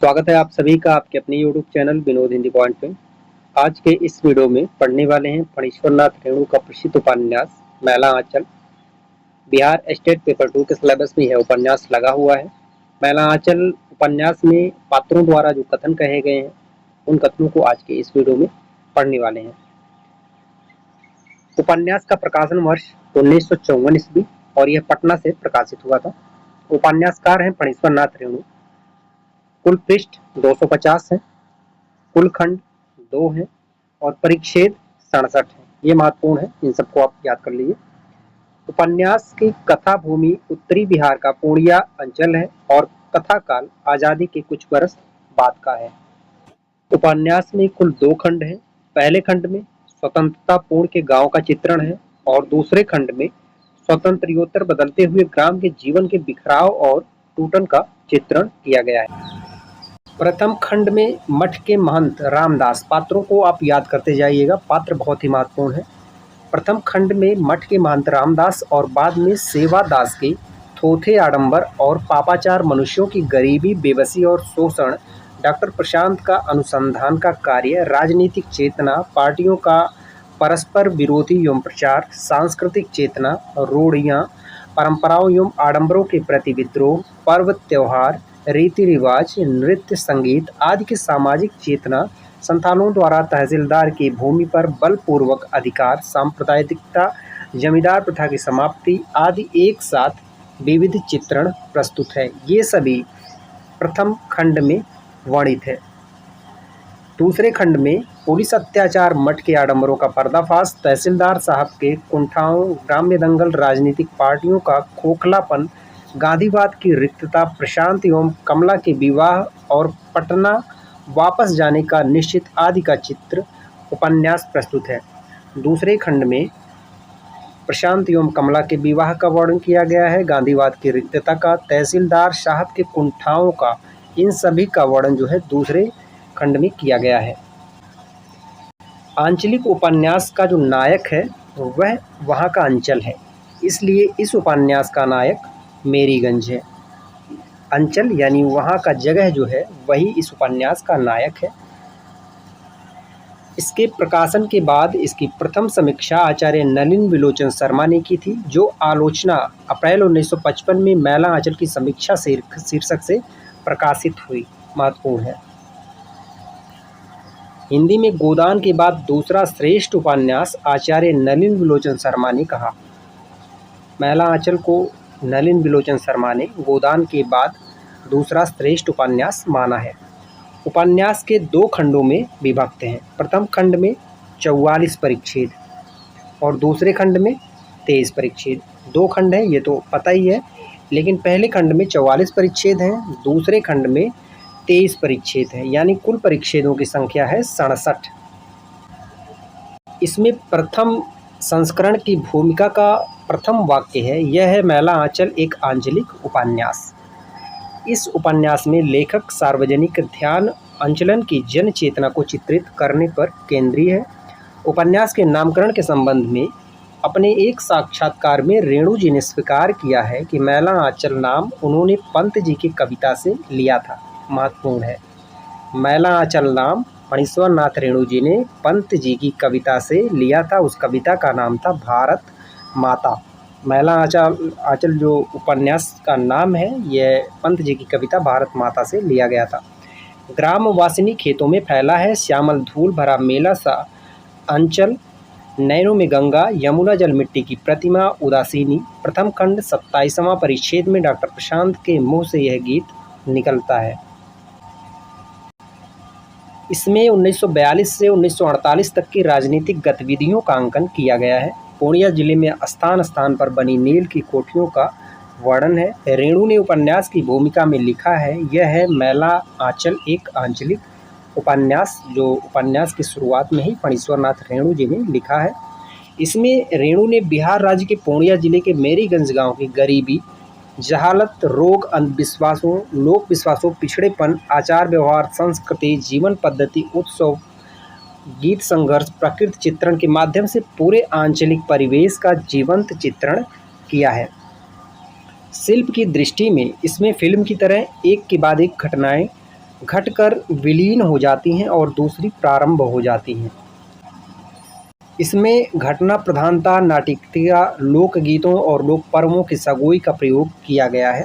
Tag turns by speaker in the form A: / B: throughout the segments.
A: स्वागत है आप सभी का आपके अपने YouTube channel Vinod Hindi point पे। आज के इस वीडियो में पढ़ने वाले हैं फणीश्वरनाथ रेणु का प्रसिद्ध उपन्यास मैला आंचल। बिहार स्टेट पेपर 2 के सिलेबस में यह उपन्यास लगा हुआ है। मैला आंचल उपन्यास में पात्रों द्वारा जो कथन कहे गए हैं उन कथनों को आज के इस वीडियो में पढ़ने वाले हैं। उपन्यास का प्रकाशन वर्ष 1954 ईस्वी और यह पटना से प्रकाशित हुआ था। उपन्यासकार हैं फणीश्वरनाथ रेणु। कुल पृष्ठ 250 है, कुल खंड 2 है और परिच्छेद 67 है। ये महत्वपूर्ण है, इन सबको आप याद कर लीजिए। उपन्यास की कथा भूमि उत्तरी बिहार का पूर्णिया अंचल है और कथा काल आजादी के कुछ वर्ष बाद का है। उपन्यास में कुल 2 खंड हैं। पहले खंड में स्वतंत्रता पूर्व के गांव का चित्रण है और दूसरे खंड में स्वतंत्रोत्तर बदलते हुए ग्राम के जीवन के बिखराव और टूटन का चित्रण किया गया है। प्रथम खंड में मठ के महंत रामदास, पात्रों को आप याद करते जाइएगा, पात्र बहुत ही महत्वपूर्ण है। प्रथम खंड में मठ के महंत रामदास और बाद में सेवादास के थोथे आडंबर और पापाचार, मनुष्यों की गरीबी, बेबसी और शोषण, डॉक्टर प्रशांत का अनुसंधान का कार्य, राजनीतिक चेतना, पार्टियों का परस्पर विरोधी एवं प्रचार, सांस्कृतिक चेतना, रूढ़ियाँ, परंपराओं एवं आडंबरों के प्रति विद्रोह, पर्व त्योहार, रीति रिवाज, नृत्य, संगीत आदि की सामाजिक चेतना, संथालों द्वारा तहसीलदार की भूमि पर बलपूर्वक अधिकार, सांप्रदायिकता, जमींदार प्रथा की समाप्ति आदि एक साथ विविध चित्रण प्रस्तुत है। ये सभी प्रथम खंड में वर्णित है। दूसरे खंड में पुलिस अत्याचार, मठ के आडंबरों का पर्दाफाश, तहसीलदार साहब के कुंठाओं, ग्राम्य दंगल, राजनीतिक पार्टियों का खोखलापन, गांधीवाद की रिक्तता, प्रशांत एवं कमला के विवाह और पटना वापस जाने का निश्चित आदि का चित्र उपन्यास प्रस्तुत है। दूसरे खंड में प्रशांत एवं कमला के विवाह का वर्णन किया गया है, गांधीवाद की रिक्तता का, तहसीलदार साहब के कुंठाओं का, इन सभी का वर्णन जो है दूसरे खंड में किया गया है। आंचलिक उपन्यास का जो नायक है वह वहाँ का अंचल है, इसलिए इस उपन्यास का नायक मेरीगंज है। अंचल यानी वहाँ का जगह जो है वही इस उपन्यास का नायक है। इसके प्रकाशन के बाद इसकी प्रथम समीक्षा आचार्य नलिन विलोचन शर्मा ने की थी, जो आलोचना अप्रैल 1955 में मैला आंचल की समीक्षा शीर्षक से प्रकाशित हुई। महत्वपूर्ण है। हिंदी में गोदान के बाद दूसरा श्रेष्ठ उपन्यास आचार्य नलिन विलोचन शर्मा ने कहा। मैला आंचल को नलिन विलोचन शर्मा ने गोदान के बाद दूसरा श्रेष्ठ उपन्यास माना है। उपन्यास के 2 खंडों में विभक्त हैं। प्रथम खंड में 44 परिच्छेद और दूसरे खंड में 23 परिच्छेद। 2 खंड हैं, ये तो पता ही है, लेकिन पहले खंड में 44 परिच्छेद हैं, दूसरे खंड में 23 परिच्छेद हैं, यानी कुल परिच्छेदों की संख्या है 67। इसमें प्रथम संस्करण की भूमिका का प्रथम वाक्य है, यह है मैला आंचल एक आंचलिक उपन्यास। इस उपन्यास में लेखक सार्वजनिक ध्यान अंचलन की जन चेतना को चित्रित करने पर केंद्रीय है। उपन्यास के नामकरण के संबंध में अपने एक साक्षात्कार में रेणु जी ने स्वीकार किया है कि मैला आंचल नाम उन्होंने पंत जी की कविता से लिया था। महत्वपूर्ण है, मैला आंचल नाम फणीश्वरनाथ रेणु जी ने पंत जी की कविता से लिया था। उस कविता का नाम था भारत माता। मैला आंचल जो उपन्यास का नाम है, यह पंत जी की कविता भारत माता से लिया गया था। ग्राम वासिनी खेतों में फैला है, श्यामल धूल भरा मेला सा अंचल, नैनों में गंगा, यमुना जल मिट्टी की प्रतिमा उदासीनी। प्रथम खंड 27वां परिच्छेद में डॉक्टर प्रशांत के मुंह से यह गीत निकलता है। इसमें 1942 से 1948 तक की राजनीतिक गतिविधियों का अंकन किया गया है। पूर्णिया जिले में स्थान स्थान पर बनी नील की कोठियों का वर्णन है। रेणु ने उपन्यास की भूमिका में लिखा है, यह है मैला आंचल एक आंचलिक उपन्यास, जो उपन्यास की शुरुआत में ही फणीश्वरनाथ रेणु जी ने लिखा है। इसमें रेणु ने बिहार राज्य के पूर्णिया जिले के मेरीगंज गांव की गरीबी, जहालत, रोग, अंधविश्वासों, लोक विश्वासों, पिछड़ेपन, आचार व्यवहार, संस्कृति, जीवन पद्धति, उत्सव, गीत, संघर्ष, प्रकृति चित्रण के माध्यम से पूरे आंचलिक परिवेश का जीवंत चित्रण किया है। शिल्प की दृष्टि में इसमें फिल्म की तरह एक के बाद एक घटनाएं घटकर विलीन हो जाती हैं और दूसरी प्रारंभ हो जाती हैं। इसमें घटना प्रधानता, नाटकीयता, लोकगीतों और लोक पर्वों की सगोई का प्रयोग किया गया है।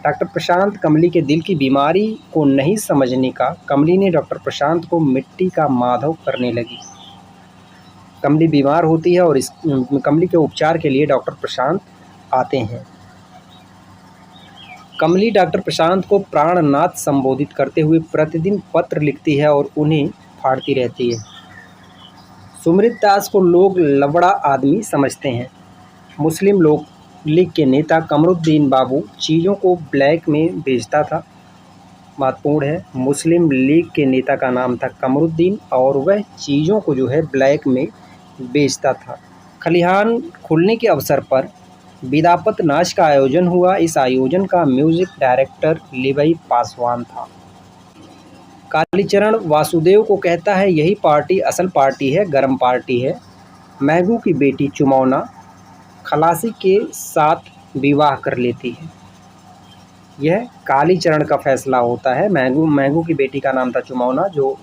A: डॉक्टर प्रशांत कमली के दिल की बीमारी को नहीं समझने का कमली ने डॉक्टर प्रशांत को मिट्टी का माधव करने लगी। कमली बीमार होती है और इस कमली के उपचार के लिए डॉक्टर प्रशांत आते हैं। कमली डॉक्टर प्रशांत को प्राणनाथ संबोधित करते हुए प्रतिदिन पत्र लिखती है और उन्हें फाड़ती रहती है। सुमृत दास को लोग लवड़ा आदमी समझते हैं। मुस्लिम लोक लीग के नेता कमरुद्दीन बाबू चीज़ों को ब्लैक में बेचता था। महत्वपूर्ण है, मुस्लिम लीग के नेता का नाम था कमरुद्दीन और वह चीज़ों को जो है ब्लैक में बेचता था। खलिहान खुलने के अवसर पर विदापत नाच का आयोजन हुआ। इस आयोजन का म्यूजिक डायरेक्टर लिवई पासवान था। कालीचरण वासुदेव को कहता है, यही पार्टी असल पार्टी है, गरम पार्टी है। महंगू की बेटी चुमौना खलासी के साथ विवाह कर लेती है। यह कालीचरण का फैसला होता है। महंगू की बेटी का नाम था चुमौना, जो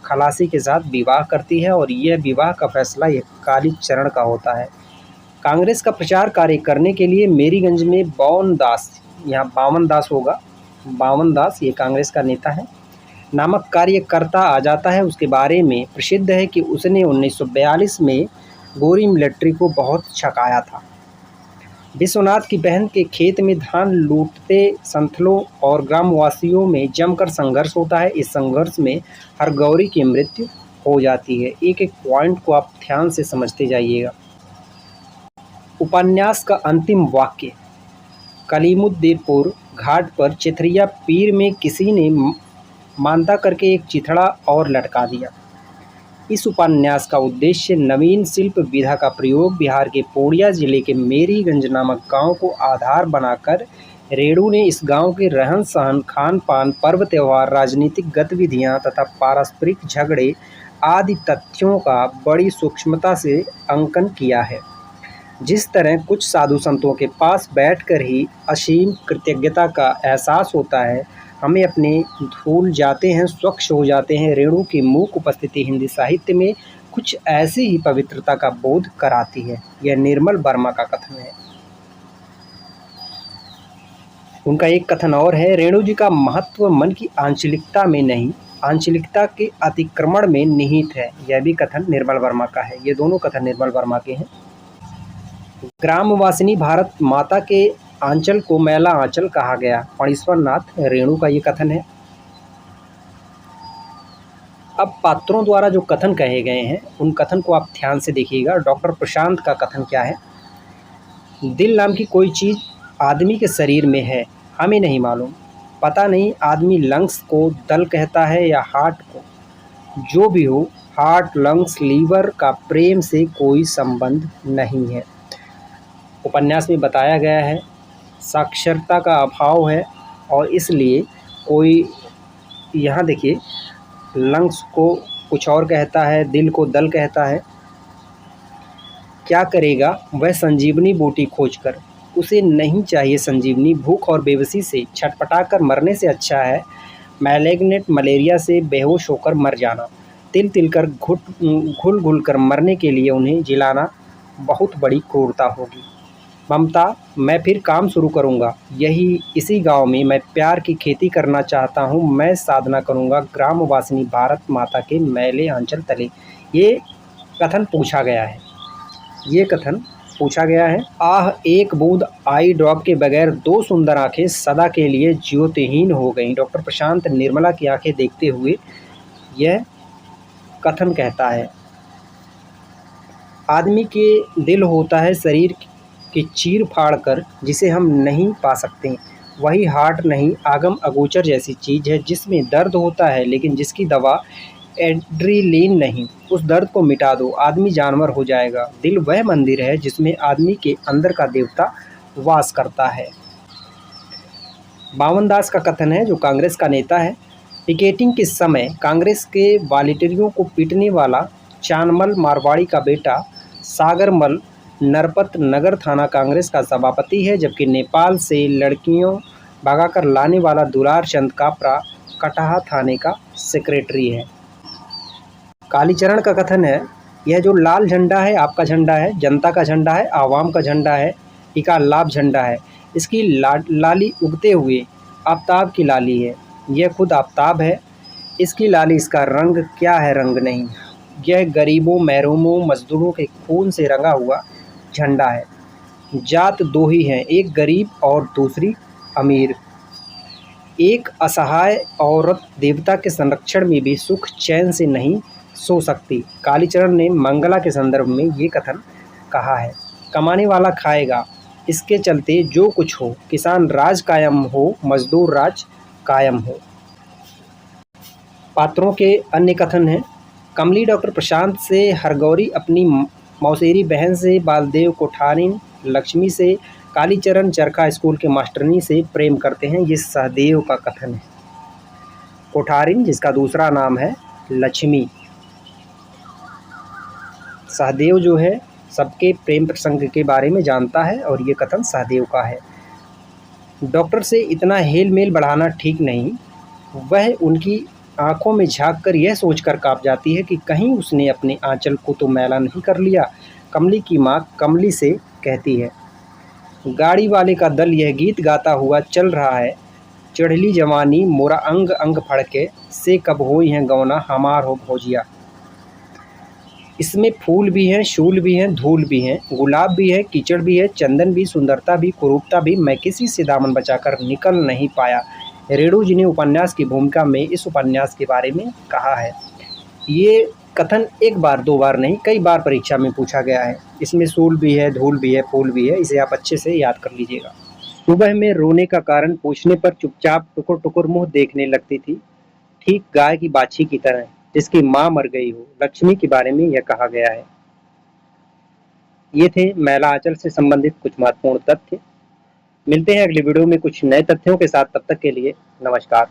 A: खलासी के साथ विवाह करती है और यह विवाह का फैसला यह कालीचरण का होता है। कांग्रेस का प्रचार कार्य करने के लिए मेरीगंज में बावन दास, यहाँ बावन दास होगा, बावन दास ये कांग्रेस का नेता है, नामक कार्यकर्ता आ जाता है। उसके बारे में प्रसिद्ध है कि उसने 1942 में गोरी मिलिट्री को बहुत छकाया था। विश्वनाथ की बहन के खेत में धान लूटते संथलों और ग्रामवासियों में जमकर संघर्ष होता है। इस संघर्ष में हरगौरी की मृत्यु हो जाती है। एक एक पॉइंट को आप ध्यान से समझते जाइएगा। उपन्यास का अंतिम वाक्य, कलीमुद्दीनपुर घाट पर चिथरिया पीर में किसी ने मानता करके एक चिथड़ा और लटका दिया। इस उपन्यास का उद्देश्य नवीन शिल्प विधा का प्रयोग बिहार के पूर्णिया जिले के मेरीगंज नामक गांव को आधार बनाकर रेणु ने इस गांव के रहन सहन, खान पान, पर्व त्योहार, राजनीतिक गतिविधियां तथा पारस्परिक झगड़े आदि तथ्यों का बड़ी सूक्ष्मता से अंकन किया है। जिस तरह कुछ साधु संतों के पास बैठकर ही असीम कृतज्ञता का एहसास होता है, हमें अपने भूल जाते हैं, स्वच्छ हो जाते हैं। रेणु की मूक उपस्थिति हिंदी साहित्य में कुछ ऐसी ही पवित्रता का बोध कराती है। यह निर्मल वर्मा का कथन है। उनका एक कथन और है, रेणु जी का महत्व मन की आंचलिकता में नहीं, आंचलिकता के अतिक्रमण में निहित है। यह भी कथन निर्मल वर्मा का है। ये दोनों कथन निर्मल वर्मा के हैं। ग्रामवासिनी भारत माता के आंचल को मैला आंचल कहा गया, फणीश्वर नाथ रेणु का ये कथन है। अब पात्रों द्वारा जो कथन कहे गए हैं उन कथन को आप ध्यान से देखिएगा। डॉक्टर प्रशांत का कथन क्या है, दिल नाम की कोई चीज़ आदमी के शरीर में है, हमें नहीं मालूम, पता नहीं आदमी लंग्स को दल कहता है या हार्ट को। जो भी हो, हार्ट, लंग्स, लीवर का प्रेम से कोई संबंध नहीं है। उपन्यास में बताया गया है साक्षरता का अभाव है और इसलिए कोई, यहाँ देखिए, लंग्स को कुछ और कहता है, दिल को दल कहता है। क्या करेगा वह संजीवनी बूटी खोजकर, उसे नहीं चाहिए संजीवनी। भूख और बेबसी से छटपटाकर मरने से अच्छा है मैलेग्नेंट मलेरिया से बेहोश होकर मर जाना। तिल तिल कर घुल घुल कर मरने के लिए उन्हें जिलाना बहुत बड़ी क्रूरता होगी। ममता, मैं फिर काम शुरू करूंगा, यही इसी गांव में मैं प्यार की खेती करना चाहता हूं, मैं साधना करूंगा ग्रामवासिनी भारत माता के मैले आंचल तले। ये कथन पूछा गया है, ये कथन पूछा गया है। आह, एक बूंद आई ड्रॉप के बगैर दो सुंदर आंखें सदा के लिए ज्योतिहीन हो गईं। डॉक्टर प्रशांत निर्मला की आंखें देखते हुए यह कथन कहता है, आदमी के दिल होता है शरीर कि चीर फाड़ कर जिसे हम नहीं पा सकते, वही हार्ट नहीं, आगम अगोचर जैसी चीज़ है जिसमें दर्द होता है लेकिन जिसकी दवा एड्रेनलिन नहीं। उस दर्द को मिटा दो, आदमी जानवर हो जाएगा। दिल वह मंदिर है जिसमें आदमी के अंदर का देवता वास करता है। बावन दास का कथन है, जो कांग्रेस का नेता है। पिकेटिंग के समय कांग्रेस के वॉलंटियरों को पीटने वाला चानमल मारवाड़ी का बेटा सागरमल नरपत नगर थाना कांग्रेस का सभापति है, जबकि नेपाल से लड़कियों भगाकर लाने वाला दुलार चंद कापरा कटहा थाने का सेक्रेटरी है। कालीचरण का कथन है, यह जो लाल झंडा है आपका झंडा है, जनता का झंडा है, आवाम का झंडा है, इका लाभ झंडा है। इसकी लाली उगते हुए आफ्ताब की लाली है, यह खुद आफ्ताब है। इसकी लाली, इसका रंग क्या है रंग नहीं, यह गरीबों, महरूमों, मजदूरों के खून से रंगा हुआ झंडा है। जात दो ही हैं, एक गरीब और दूसरी अमीर। एक असहाय औरत देवता के संरक्षण में भी सुख चैन से नहीं सो सकती। कालीचरण ने मंगला के संदर्भ में ये कथन कहा है, कमाने वाला खाएगा, इसके चलते जो कुछ हो, किसान राज कायम हो, मजदूर राज कायम हो। पात्रों के अन्य कथन हैं, कमली डॉक्टर प्रशांत से, हरगौरी अपनी मौसेरी बहन से, बालदेव कोठारिन लक्ष्मी से, कालीचरण चरखा स्कूल के मास्टरनी से प्रेम करते हैं। ये सहदेव का कथन है। कोठारिन, जिसका दूसरा नाम है लक्ष्मी। सहदेव जो है सबके प्रेम प्रसंग के बारे में जानता है और ये कथन सहदेव का है। डॉक्टर से इतना हेल मेल बढ़ाना ठीक नहीं। वह उनकी आंखों में झांककर यह सोचकर काँप जाती है कि कहीं उसने अपने आंचल को तो मैला नहीं कर लिया। कमली की माँ कमली से कहती है, गाड़ी वाले का दल यह गीत गाता हुआ चल रहा है, चढ़ली जवानी मोरा अंग अंग फड़के, से कब होई हैं गौना हमार हो भौजिया। इसमें फूल भी हैं, शूल भी हैं, धूल भी हैं, गुलाब भी है, कीचड़ भी है, चंदन भी, सुंदरता भी, कुरूपता भी, मैं किसी से दामन बचाकर निकल नहीं पाया। रेणु जी ने उपन्यास की भूमिका में इस उपन्यास के बारे में कहा है। ये कथन एक बार दो बार नहीं, कई बार परीक्षा में पूछा गया है। इसमें शूल भी है, धूल भी है, फूल भी है, इसे आप अच्छे से याद कर लीजिएगा। सुबह में रोने का कारण पूछने पर चुपचाप टुकुर टुकुर मुँह देखने लगती थी, ठीक गाय की बाछी की तरह जिसकी माँ मर गई हो। लक्ष्मी के बारे में यह कहा गया है। ये थे मैला आंचल से संबंधित कुछ महत्वपूर्ण तथ्य। मिलते हैं अगली वीडियो में कुछ नए तथ्यों के साथ, तब तक के लिए नमस्कार।